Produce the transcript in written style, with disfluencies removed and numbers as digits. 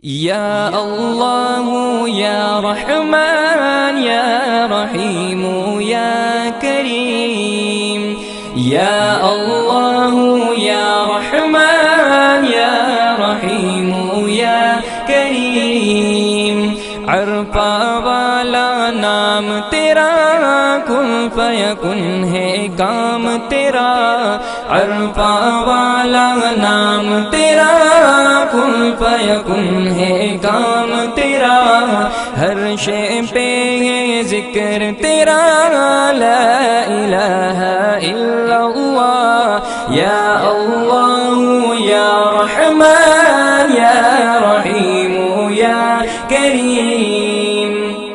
या अल्लाह या रहमान या रहीम या करीम। या अल्लाह या रहमान या रहीम या करीम। अरफा वाला नाम तेरा, कुन फयकुन है काम तेरा। अरफा वाला नाम तेरा, कुन फयकुन है काम तेरा। हर शे पे है जिक्र तेरा, ला इलाहा